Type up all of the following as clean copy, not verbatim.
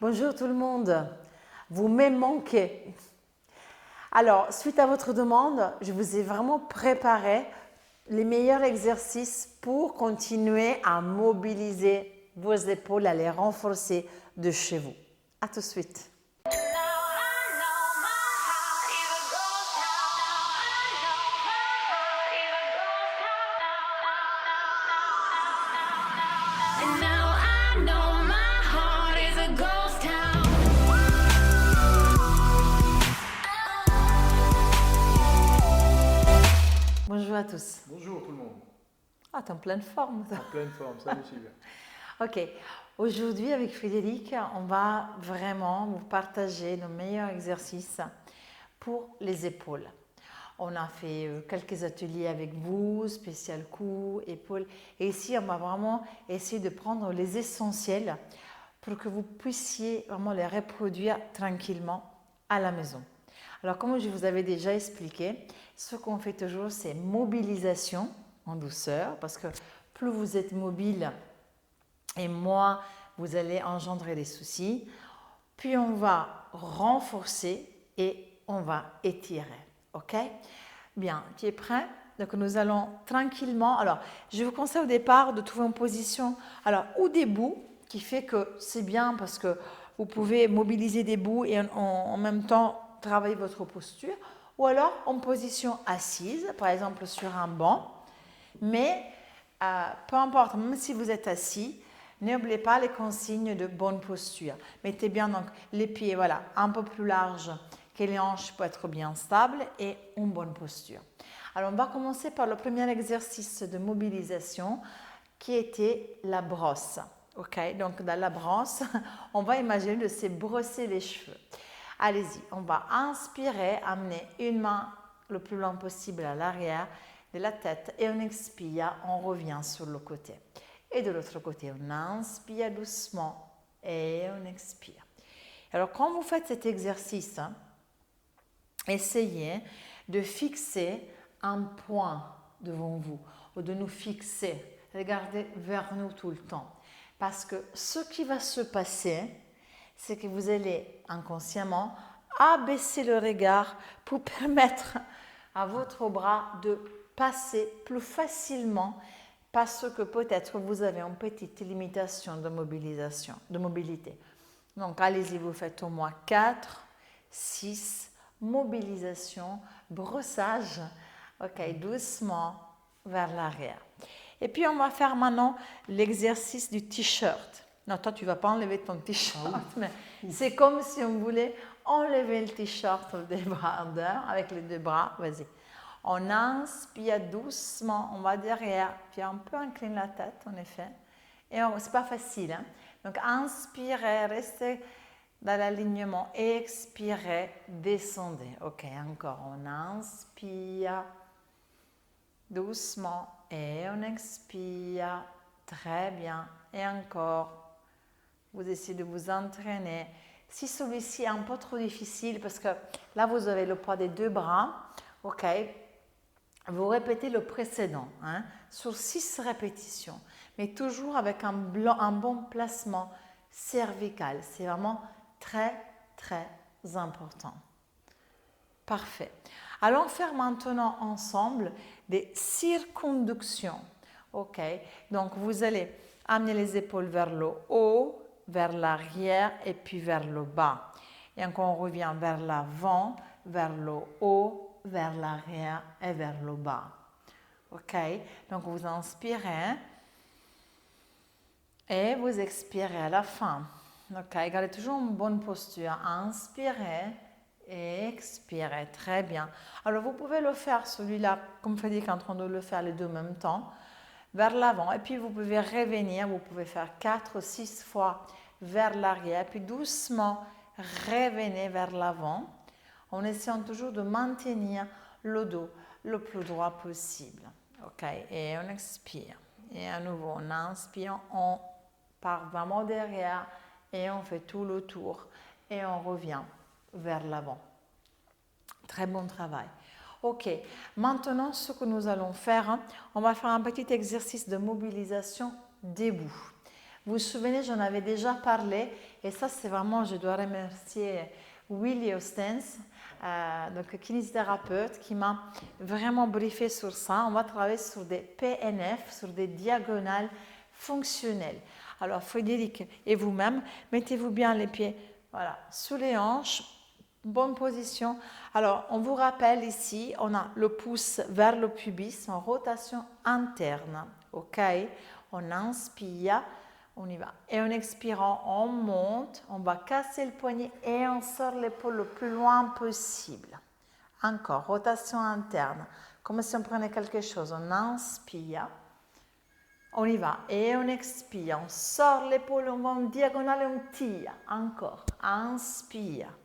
Bonjour tout le monde, vous me manquez. Alors, suite à votre demande, je vous ai vraiment préparé les meilleurs exercices pour continuer à mobiliser vos épaules, à les renforcer de chez vous. À tout de suite. Bonjour à tous. Bonjour tout le monde. Ah, t'es en pleine forme. En pleine forme, salut Sylvia. Ok, aujourd'hui avec Frédéric, on va vraiment vous partager nos meilleurs exercices pour les épaules. On a fait quelques ateliers avec vous, spécial cou, épaules. Et ici, on va vraiment essayer de prendre les essentiels pour que vous puissiez vraiment les reproduire tranquillement à la maison. Alors, comme je vous avais déjà expliqué, ce qu'on fait toujours, c'est mobilisation en douceur, parce que plus vous êtes mobile et moins vous allez engendrer des soucis. Puis on va renforcer et on va étirer. Ok? Bien, tu es prêt? Donc nous allons tranquillement. Alors, je vous conseille au départ de trouver une position, alors ou debout, qui fait que c'est bien parce que vous pouvez mobiliser des bouts et en même temps travailler votre posture, ou alors en position assise, par exemple sur un banc. Mais peu importe, même si vous êtes assis, n'oubliez pas les consignes de bonne posture. Mettez bien donc les pieds voilà, un peu plus larges que les hanches pour être bien stables et une bonne posture. Alors on va commencer par le premier exercice de mobilisation qui était la brosse. Ok, donc dans la brosse, on va imaginer de se brosser les cheveux. Allez-y, on va inspirer, amener une main le plus loin possible à l'arrière de la tête et on expire, on revient sur le côté. Et de l'autre côté, on inspire doucement et on expire. Alors, quand vous faites cet exercice, essayez de fixer un point devant vous ou de nous fixer. Regardez vers nous tout le temps. Parce que ce qui va se passer, c'est que vous allez inconsciemment abaisser le regard pour permettre à votre bras de passer plus facilement parce que peut-être vous avez une petite limitation de mobilisation, de mobilité. Donc allez-y, vous faites au moins 4, 6, mobilisation, brossage, ok, doucement vers l'arrière. Et puis on va faire maintenant l'exercice du t-shirt. Non, toi tu ne vas pas enlever ton t-shirt, mais c'est comme si on voulait enlever le t-shirt des bras avec les deux bras. Vas-y. On inspire doucement, on va derrière, puis un peu incline la tête en effet. Et c'est pas facile, hein? Donc inspirez, restez dans l'alignement, expirez, descendez. Ok, encore, on inspire doucement et on expire, très bien. Et encore, vous essayez de vous entraîner. Si celui-ci est un peu trop difficile, parce que là vous avez le poids des deux bras, ok, vous répétez le précédent hein, sur 6 répétitions, mais toujours avec un bon placement cervical. C'est vraiment très, très important. Parfait. Allons faire maintenant ensemble des circonductions. Ok, donc vous allez amener les épaules vers le haut, vers l'arrière et puis vers le bas. Et encore on revient vers l'avant, vers le haut, vers l'arrière et vers le bas. Ok, donc vous inspirez et vous expirez à la fin. Ok, gardez toujours une bonne posture. Inspirez et expirez. Très bien. Alors vous pouvez le faire celui-là, comme Frédéric est en train de le faire les deux en même temps, vers l'avant. Et puis vous pouvez revenir, vous pouvez faire 4 ou 6 fois vers l'arrière. Puis doucement, revenez vers l'avant en essayant toujours de maintenir le dos le plus droit possible. Ok, et on expire. Et à nouveau, on inspire, on part vraiment derrière et on fait tout le tour et on revient vers l'avant. Très bon travail. Ok, maintenant ce que nous allons faire, on va faire un petit exercice de mobilisation debout. Vous vous souvenez, j'en avais déjà parlé et ça c'est vraiment, je dois remercier Willy Ostens, donc kinésithérapeute, qui m'a vraiment briefé sur ça. On va travailler sur des PNF, sur des diagonales fonctionnelles. Alors Frédéric et vous-même, mettez-vous bien les pieds voilà, sous les hanches, bonne position. Alors on vous rappelle ici, on a le pouce vers le pubis en rotation interne. Ok, on inspire. On y va. Et en expirant, on monte, on va casser le poignet et on sort l'épaule le plus loin possible. Encore, rotation interne. Comme si on prenait quelque chose. On inspire. On y va. Et on expire. On sort l'épaule, on va en diagonale et on tire. Encore. Inspire.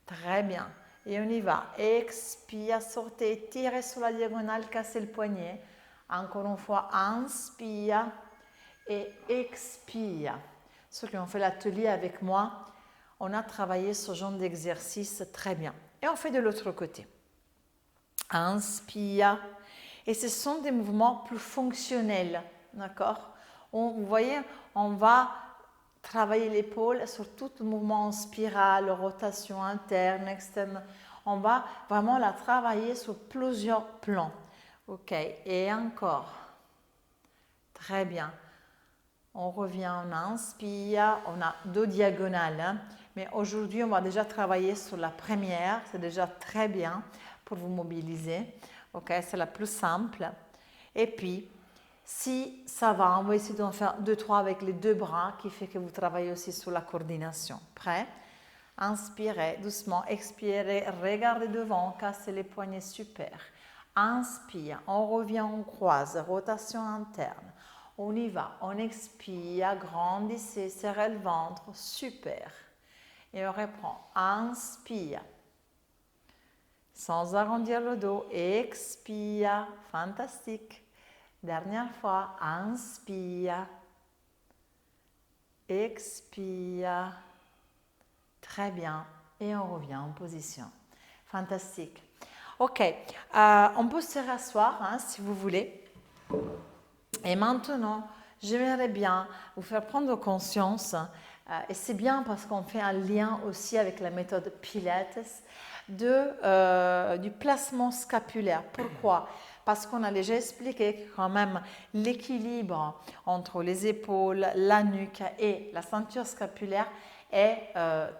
Très bien. Et on y va. Expire, sortez, tirez sur la diagonale, cassez le poignet. Encore une fois, inspire. Et expire. Ceux qui ont fait l'atelier avec moi, on a travaillé ce genre d'exercice très bien. Et on fait de l'autre côté. Inspire. Et ce sont des mouvements plus fonctionnels. D'accord? Vous voyez, on va travailler l'épaule sur tout le mouvement en spirale, rotation interne, externe. On va vraiment la travailler sur plusieurs plans. Ok, et encore. Très bien. On revient, on inspire, on a 2 diagonales, hein. Mais aujourd'hui, on va déjà travailler sur la première, c'est déjà très bien pour vous mobiliser. Ok, c'est la plus simple. Et puis, si ça va, on va essayer d'en faire 2-3 avec les 2 bras, qui fait que vous travaillez aussi sur la coordination. Prêt? Inspirez doucement, expirez, regardez devant, cassez les poignets, super. Inspire, on revient, on croise, rotation interne. On y va, on expire, grandissez, serrez le ventre, super. Et on reprend, inspire, sans arrondir le dos, expire, fantastique. Dernière fois, inspire, expire, très bien. Et on revient en position, fantastique. Ok, on peut se rasseoir hein, si vous voulez. Et maintenant, j'aimerais bien vous faire prendre conscience, et c'est bien parce qu'on fait un lien aussi avec la méthode Pilates, du placement scapulaire. Pourquoi? Parce qu'on a déjà expliqué que quand même l'équilibre entre les épaules, la nuque et la ceinture scapulaire est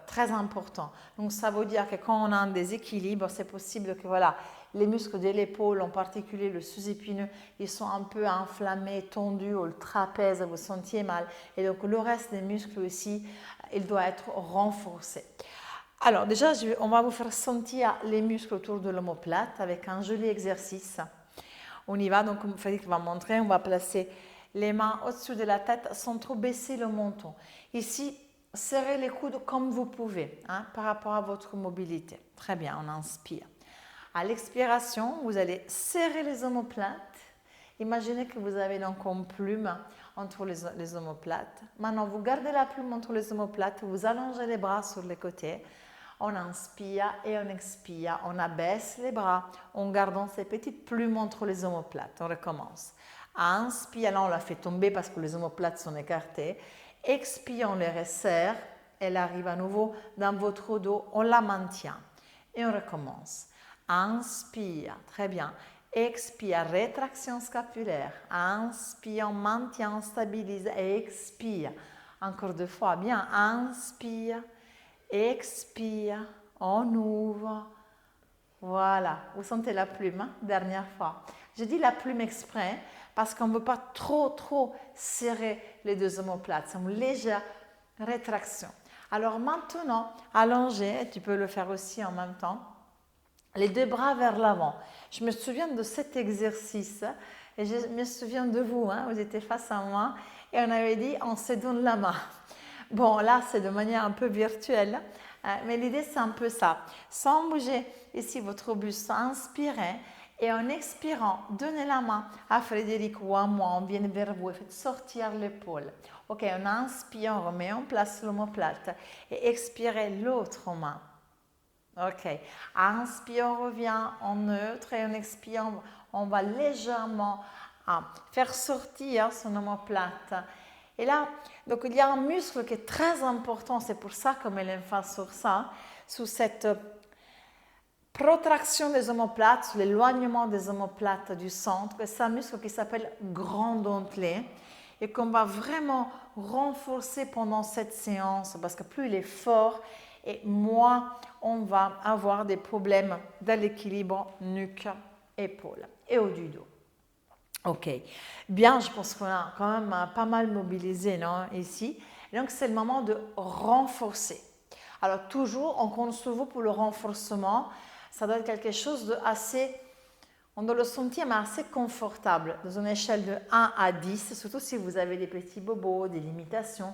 très important. Donc ça veut dire que quand on a un déséquilibre, c'est possible que voilà, les muscles de l'épaule, en particulier le sous-épineux, ils sont un peu enflammés, tendus, ou le trapèze, vous sentiez mal. Et donc le reste des muscles aussi, il doit être renforcé. Alors déjà, on va vous faire sentir les muscles autour de l'omoplate avec un joli exercice. On y va, donc comme Frédéric va montrer, on va placer les mains au-dessus de la tête sans trop baisser le menton. Ici, serrez les coudes comme vous pouvez hein, par rapport à votre mobilité. Très bien, on inspire. À l'expiration, vous allez serrer les omoplates. Imaginez que vous avez donc une plume entre les omoplates. Maintenant, vous gardez la plume entre les omoplates, vous allongez les bras sur les côtés. On inspire et on expire. On abaisse les bras en gardant ces petites plumes entre les omoplates. On recommence. Inspire, là on la fait tomber parce que les omoplates sont écartées. Expire, on les resserre. Elle arrive à nouveau dans votre dos. On la maintient. Et on recommence. Inspire, très bien. Expire, rétraction scapulaire. Inspire, on maintient, on stabilise. Expire. Encore 2 fois, bien. Inspire, expire, on ouvre. Voilà, vous sentez la plume, hein? Dernière fois. Je dis la plume exprès parce qu'on ne veut pas trop serrer les 2 omoplates. C'est une légère rétraction. Alors maintenant, allongé, tu peux le faire aussi en même temps. Les 2 bras vers l'avant. Je me souviens de cet exercice et je me souviens de vous. Hein, vous étiez face à moi et on avait dit on se donne la main. Bon, là, c'est de manière un peu virtuelle, mais l'idée, c'est un peu ça. Sans bouger ici votre buste, inspirez et en expirant, donnez la main à Frédéric ou à moi. On vient vers vous et faites sortir l'épaule. Ok, on inspire, on remet en place l'omoplate et expirez l'autre main. Ok, inspire, on revient en neutre et on expire, on va légèrement faire sortir son omoplate Et là, donc il y a un muscle qui est très important, c'est pour ça qu'on met l'emphase sur ça, sur cette protraction des omoplates, sur l'éloignement des omoplates du centre. C'est un muscle qui s'appelle grand dentelé et qu'on va vraiment renforcer pendant cette séance parce que plus il est fort et moins on va avoir des problèmes dans l'équilibre nuque-épaule et haut du dos. Ok, bien, je pense qu'on a quand même pas mal mobilisé non, ici. Et donc, c'est le moment de renforcer. Alors, toujours, on compte sur vous pour le renforcement. Ça doit être quelque chose de assez, on doit le sentir, mais assez confortable. Dans une échelle de 1 à 10, surtout si vous avez des petits bobos, des limitations,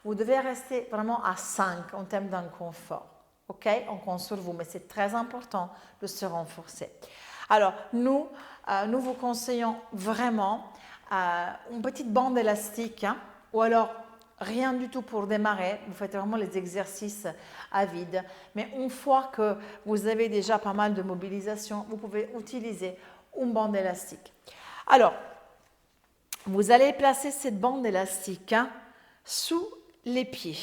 vous devez rester vraiment à 5 en termes d'inconfort. Ok, on compte sur vous, mais c'est très important de se renforcer. Alors, nous vous conseillons vraiment une petite bande élastique hein, ou alors rien du tout pour démarrer. Vous faites vraiment les exercices à vide. Mais une fois que vous avez déjà pas mal de mobilisation, vous pouvez utiliser une bande élastique. Alors, vous allez placer cette bande élastique hein, sous les pieds.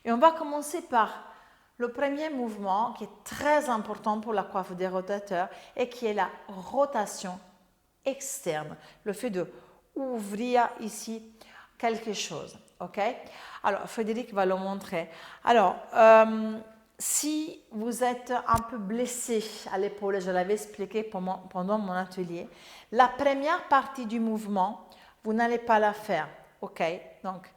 Et on va commencer par le premier mouvement qui est très important pour la coiffe des rotateurs et qui est la rotation externe, le fait de ouvrir ici quelque chose. Ok? Alors, Frédéric va le montrer. Alors, si vous êtes un peu blessé à l'épaule, je l'avais expliqué pendant mon atelier, la première partie du mouvement, vous n'allez pas la faire. Ok? Donc,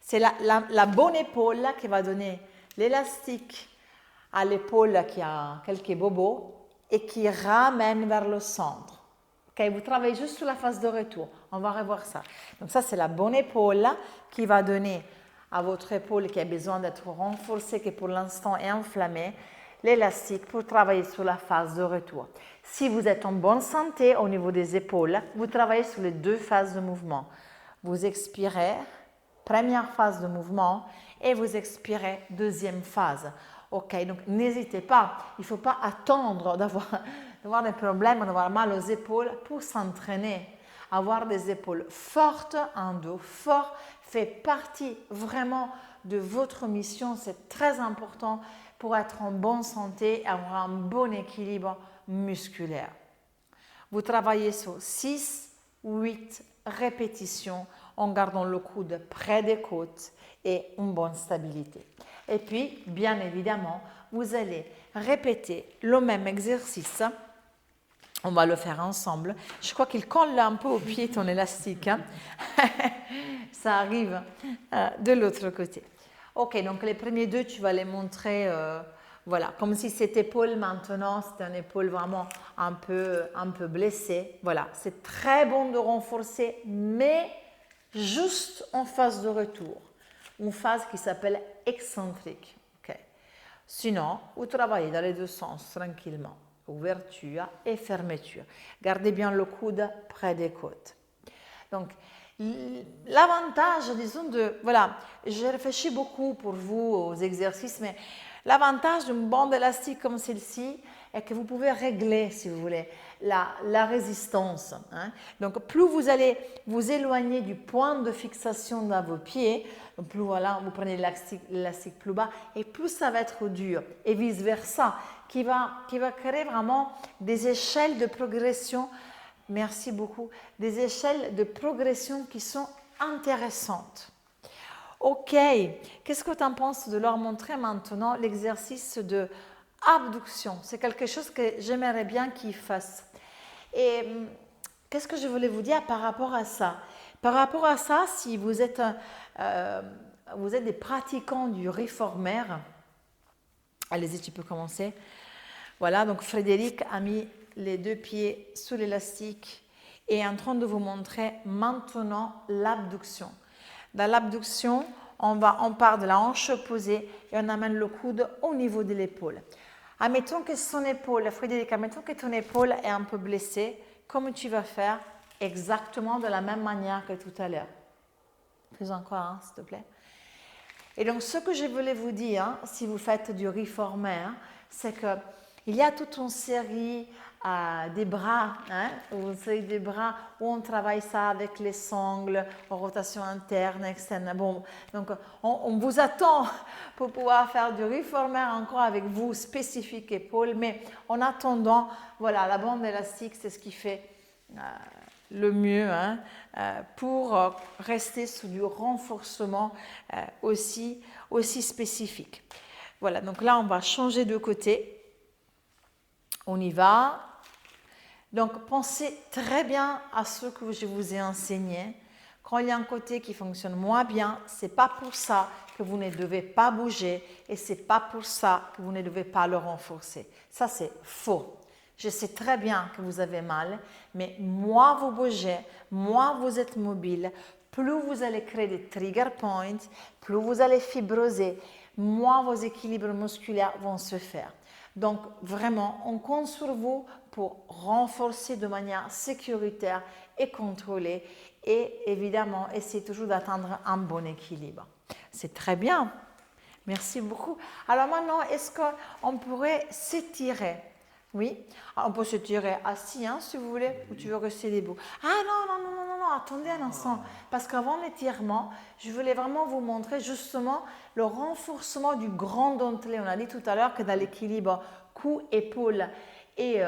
c'est la bonne épaule qui va donner l'élastique à l'épaule qui a quelques bobos et qui ramène vers le centre. Okay, vous travaillez juste sur la phase de retour. On va revoir ça. Donc ça, c'est la bonne épaule qui va donner à votre épaule qui a besoin d'être renforcée, qui pour l'instant est inflammée, l'élastique pour travailler sur la phase de retour. Si vous êtes en bonne santé au niveau des épaules, vous travaillez sur les deux phases de mouvement. Vous expirez, première phase de mouvement, et vous expirez, deuxième phase. Ok, donc n'hésitez pas, il ne faut pas attendre d'avoir des problèmes, d'avoir mal aux épaules pour s'entraîner. Avoir des épaules fortes, un dos fort, fait partie vraiment de votre mission. C'est très important pour être en bonne santé et avoir un bon équilibre musculaire. Vous travaillez sur 6, 8 répétitions en gardant le coude près des côtes et une bonne stabilité. Et puis, bien évidemment, vous allez répéter le même exercice. On va le faire ensemble. Je crois qu'il colle un peu au pied ton élastique. Hein? Ça arrive de l'autre côté. Ok, donc les premiers deux, tu vas les montrer, voilà, comme si cette épaule maintenant, c'était une épaule vraiment un peu blessée. Voilà, c'est très bon de renforcer, mais juste en phase de retour. Une phase qui s'appelle excentrique. Okay. Sinon, vous travaillez dans les deux sens tranquillement. Ouverture et fermeture. Gardez bien le coude près des côtes. Donc, l'avantage, disons, voilà, j'ai réfléchi beaucoup pour vous aux exercices, mais l'avantage d'une bande élastique comme celle-ci est que vous pouvez régler, si vous voulez, la résistance. Hein. Donc, plus vous allez vous éloigner du point de fixation dans vos pieds, plus voilà, vous prenez l'élastique plus bas et plus ça va être dur et vice-versa, qui va créer vraiment des échelles de progression. Merci beaucoup. Des échelles de progression qui sont intéressantes. Ok, qu'est-ce que tu en penses de leur montrer maintenant l'exercice de abduction? C'est quelque chose que j'aimerais bien qu'ils fassent. Et qu'est-ce que je voulais vous dire par rapport à ça? Par rapport à ça, si vous êtes des pratiquants du réformer, allez-y, tu peux commencer. Voilà, donc Frédéric a mis les deux pieds sous l'élastique et est en train de vous montrer maintenant l'abduction. Dans l'abduction, on part de la hanche opposée et on amène le coude au niveau de l'épaule. Admettons que son épaule, Frédéric, admettons que ton épaule est un peu blessée, comme tu vas faire exactement de la même manière que tout à l'heure. Fais encore un, s'il te plaît. Et donc, ce que je voulais vous dire, si vous faites du reformer, c'est que Il y a toute une série des bras, vous savez, des bras où on travaille ça avec les sangles, en rotation interne, externe. Bon, donc on vous attend pour pouvoir faire du reformer encore avec vous, spécifique épaule, mais en attendant, voilà, la bande élastique, c'est ce qui fait le mieux pour rester sous du renforcement aussi spécifique. Voilà, donc là, on va changer de côté. On y va. Donc, pensez très bien à ce que je vous ai enseigné. Quand il y a un côté qui fonctionne moins bien, ce n'est pas pour ça que vous ne devez pas bouger et ce n'est pas pour ça que vous ne devez pas le renforcer. Ça, c'est faux. Je sais très bien que vous avez mal, mais moins vous bougez, moins vous êtes mobile, plus vous allez créer des trigger points, plus vous allez fibroser, moins vos équilibres musculaires vont se faire. Donc, vraiment, on compte sur vous pour renforcer de manière sécuritaire et contrôlée et évidemment, essayez toujours d'atteindre un bon équilibre. C'est très bien. Merci beaucoup. Alors maintenant, est-ce qu'on pourrait s'étirer? Oui, on peut s'étirer assis si vous voulez, ou tu veux rester debout. Ah non, attendez un instant. Parce qu'avant l'étirement, je voulais vraiment vous montrer justement le renforcement du grand dentelé. On a dit tout à l'heure que dans l'équilibre cou, épaule et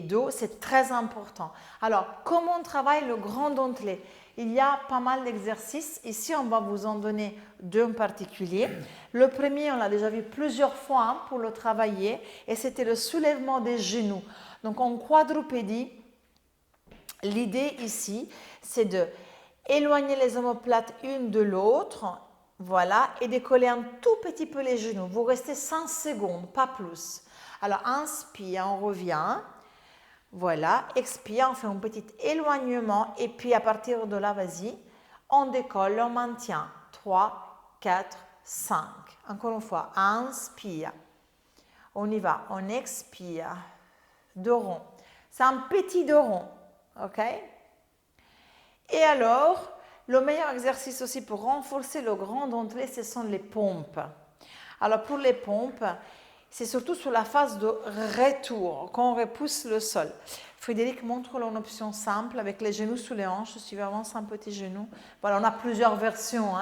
dos, c'est très important. Alors, comment on travaille le grand dentelé? Il y a pas mal d'exercices. Ici, on va vous en donner deux en particulier. Le premier, on l'a déjà vu plusieurs fois pour le travailler, et c'était le soulèvement des genoux. Donc, en quadrupédie, l'idée ici, c'est de éloigner les omoplates une de l'autre, voilà, et décoller un tout petit peu les genoux. Vous restez 5 secondes, pas plus. Alors, inspire, on revient. Voilà, expire, on fait un petit éloignement et puis à partir de là, vas-y, on décolle, on maintient. 3, 4, 5. Encore une fois, inspire. On y va, on expire. Dos rond. C'est un petit dos rond, ok? Et alors, le meilleur exercice aussi pour renforcer le grand dentelé, ce sont les pompes. Alors pour les pompes, c'est surtout sur la phase de retour, quand on repousse le sol. Frédéric montre une option simple avec les genoux sous les hanches, si vraiment c'est un petit genou. Voilà, on a plusieurs versions,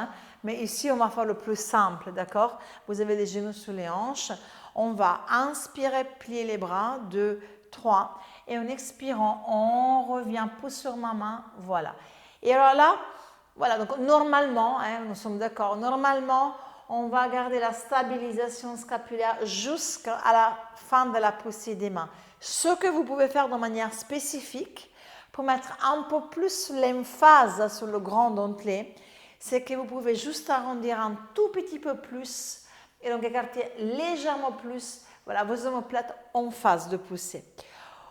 mais ici on va faire le plus simple, d'accord? Vous avez les genoux sous les hanches. On va inspirer, plier les bras, 2, 3. Et en expirant, on revient, pouce sur ma main, voilà. Et alors là, voilà, donc normalement, nous sommes d'accord, normalement, on va garder la stabilisation scapulaire jusqu'à la fin de la poussée des mains. Ce que vous pouvez faire de manière spécifique pour mettre un peu plus l'emphase sur le grand dentelé, c'est que vous pouvez juste arrondir un tout petit peu plus et donc écarter légèrement plus, voilà, vos omoplates en phase de poussée.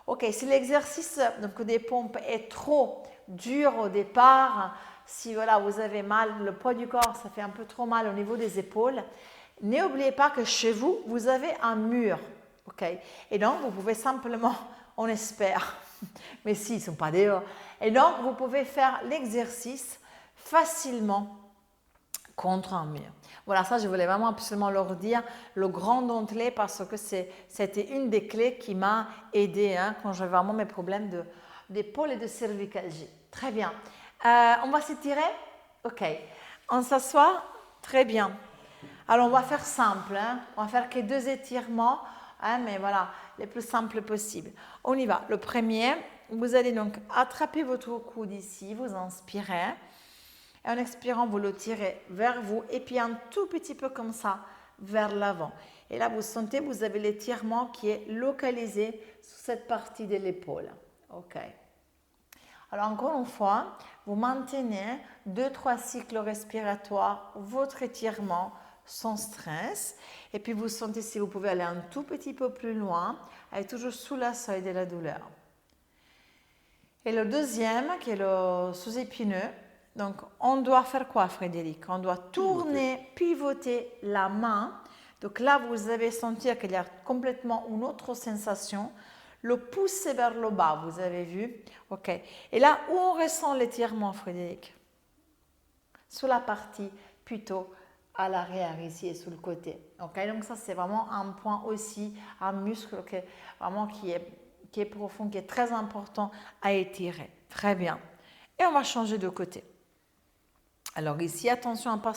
Ok, si l'exercice des pompes est trop dur au départ, si voilà, vous avez mal, le poids du corps, ça fait un peu trop mal au niveau des épaules, n'oubliez pas que chez vous, vous avez un mur. Okay? Et donc, vous pouvez simplement, on espère, mais si, ils ne sont pas dehors. Et donc, vous pouvez faire l'exercice facilement contre un mur. Voilà, ça, je voulais vraiment absolument leur dire, le grand dentelé, parce que c'était une des clés qui m'a aidé quand j'avais vraiment mes problèmes d'épaule et de cervicalgie. Très bien. On va s'étirer? Ok. On s'assoit? Très bien. Alors, on va faire simple. On va faire que 2 étirements, mais voilà, les plus simples possibles. On y va. Le premier, vous allez donc attraper votre coude ici, vous inspirez. Et en expirant, vous le tirez vers vous et puis un tout petit peu comme ça, vers l'avant. Et là, vous sentez, vous avez l'étirement qui est localisé sur cette partie de l'épaule. Ok. Alors, encore une fois, vous maintenez 2-3 cycles respiratoires, votre étirement sans stress. Et puis, vous sentez si vous pouvez aller un tout petit peu plus loin, aller toujours sous la seuil de la douleur. Et le deuxième, qui est le sous-épineux, donc on doit faire quoi, Frédéric? On doit tourner, pivoter la main. Donc là, vous allez sentir qu'il y a complètement une autre sensation. Le pouce vers le bas, vous avez vu? Ok. Et là, où on ressent l'étirement, Frédéric? Sur la partie plutôt à l'arrière ici et sur le côté. Ok, donc ça c'est vraiment un point aussi, un muscle vraiment qui est profond, qui est très important à étirer. Très bien. Et on va changer de côté. Alors ici, attention à ne pas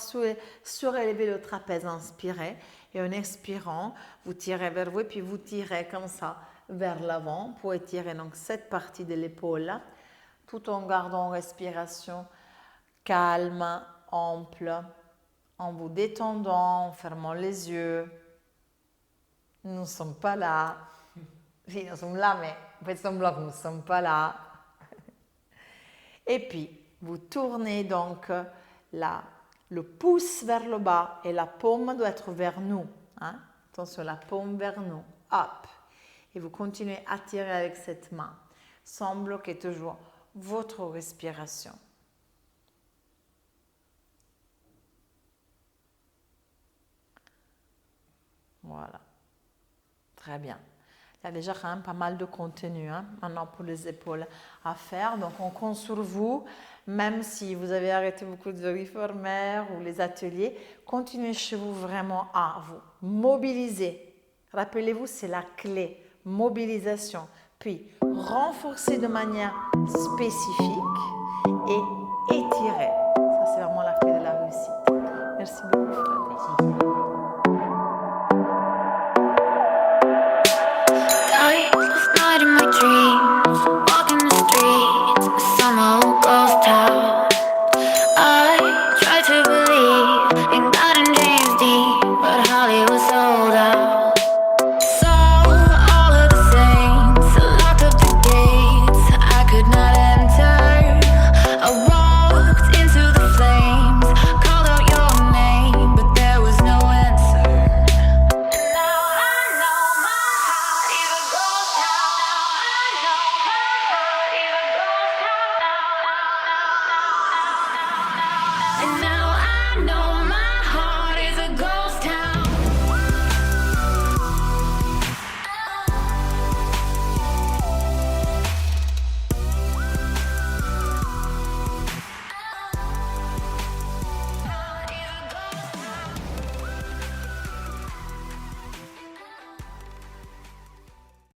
surélever le trapèze, inspirez. Et en expirant, vous tirez vers vous et puis vous tirez comme ça vers l'avant pour étirer donc cette partie de l'épaule tout en gardant une respiration calme, ample, en vous détendant, en fermant les yeux. Nous ne sommes pas là. Si, nous sommes là, mais faites semblant que nous ne sommes pas là. Et puis, vous tournez donc le pouce vers le bas et la paume doit être vers nous. Hein? Attention, la paume vers nous. Hop. Et vous continuez à tirer avec cette main, sans bloquer toujours votre respiration. Voilà. Très bien. Il y a déjà quand même pas mal de contenu maintenant pour les épaules à faire. Donc on compte sur vous, même si vous avez arrêté beaucoup de réformers ou les ateliers, continuez chez vous vraiment à vous mobiliser. Rappelez-vous, c'est la clé, mobilisation. Puis renforcer de manière spécifique et étirer. Ça, c'est vraiment la clé de la réussite. Merci beaucoup, Fred. Merci.